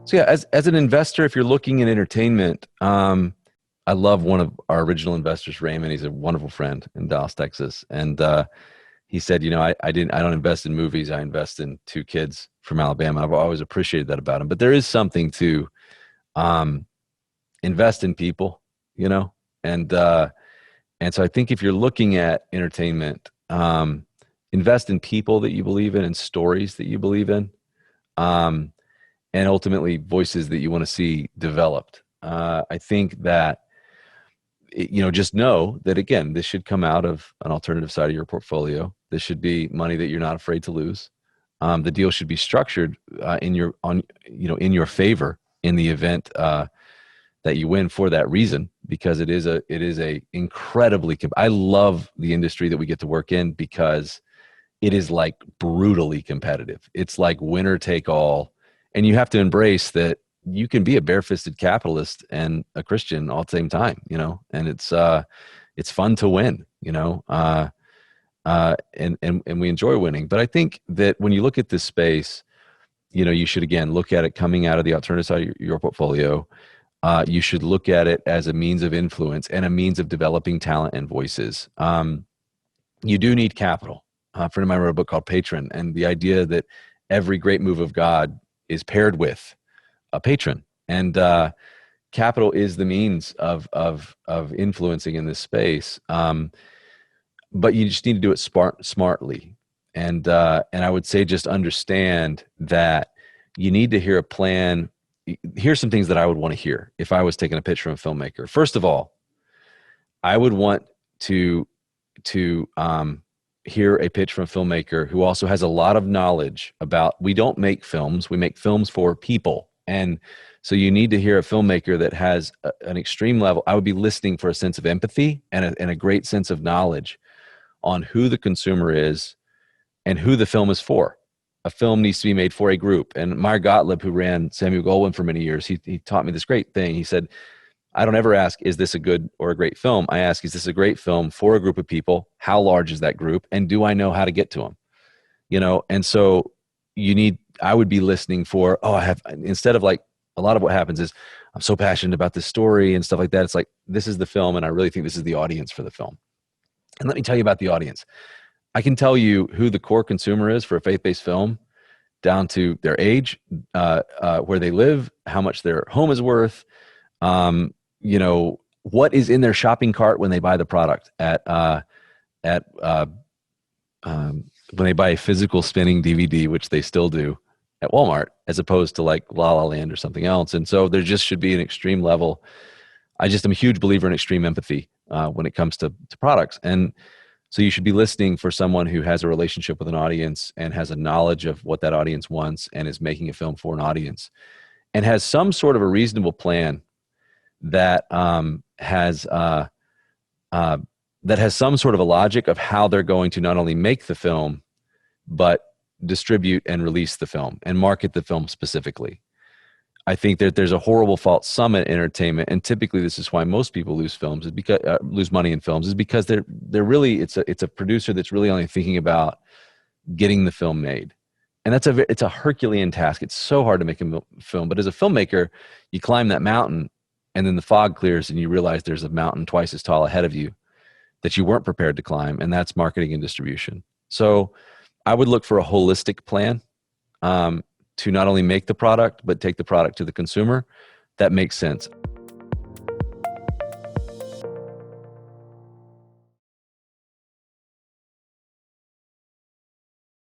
So yeah, as an investor, if you're looking at entertainment, I love one of our original investors, Raymond. He's a wonderful friend in Dallas, Texas. And he said, I don't invest in movies. I invest in two kids from Alabama. I've always appreciated that about him. But there is something to um, invest in people, you know? And so I think if you're looking at entertainment, invest in people that you believe in and stories that you believe in. Um, and ultimately voices that you want to see developed. I think that, just know that, again, this should come out of an alternative side of your portfolio. This should be money that you're not afraid to lose. The deal should be structured in your favor in the event that you win for that reason, because it is a incredibly, I love the industry that we get to work in because it is like brutally competitive. It's like winner take all. And you have to embrace that you can be a barefisted capitalist and a Christian all at the same time, and it's fun to win, and we enjoy winning. But I think that when you look at this space, you should, again, look at it coming out of the alternative side of your portfolio. You should look at it as a means of influence and a means of developing talent and voices. You do need capital. A friend of mine wrote a book called Patron, and the idea that every great move of God is paired with a patron, and capital is the means of influencing in this space. But you just need to do it smartly, and I would say just understand that you need to hear a plan. Here's some things that I would want to hear if I was taking a pitch from a filmmaker. First of all, I would want to hear a pitch from a filmmaker who also has a lot of knowledge about, we don't make films, we make films for people. And so you need to hear a filmmaker that has an extreme level. I would be listening for a sense of empathy and a great sense of knowledge on who the consumer is and who the film is for. A film needs to be made for a group. And Meyer Gottlieb, who ran Samuel Goldwyn for many years, he taught me this great thing. He said, I don't ever ask, is this a good or a great film? I ask, is this a great film for a group of people? How large is that group? And do I know how to get to them? And so I would be listening for, instead of like, a lot of what happens is, I'm so passionate about this story and stuff like that. It's like, this is the film, and I really think this is the audience for the film. And let me tell you about the audience. I can tell you who the core consumer is for a faith-based film, down to their age, where they live, how much their home is worth, what is in their shopping cart when they buy the product when they buy a physical spinning DVD, which they still do at Walmart, as opposed to like La La Land or something else. And so there just should be an extreme level. I'm a huge believer in extreme empathy when it comes to products. And so you should be listening for someone who has a relationship with an audience and has a knowledge of what that audience wants and is making a film for an audience and has some sort of a reasonable plan that has some sort of a logic of how they're going to not only make the film, but distribute and release the film and market the film specifically. I think that there's a horrible false sum in entertainment, and typically this is why most people lose films, is because lose money in films, is because they're really, it's a producer that's really only thinking about getting the film made. And it's a Herculean task. It's so hard to make a film, but as a filmmaker, you climb that mountain and then the fog clears and you realize there's a mountain twice as tall ahead of you that you weren't prepared to climb, and that's marketing and distribution. So I would look for a holistic plan to not only make the product, but take the product to the consumer. That makes sense.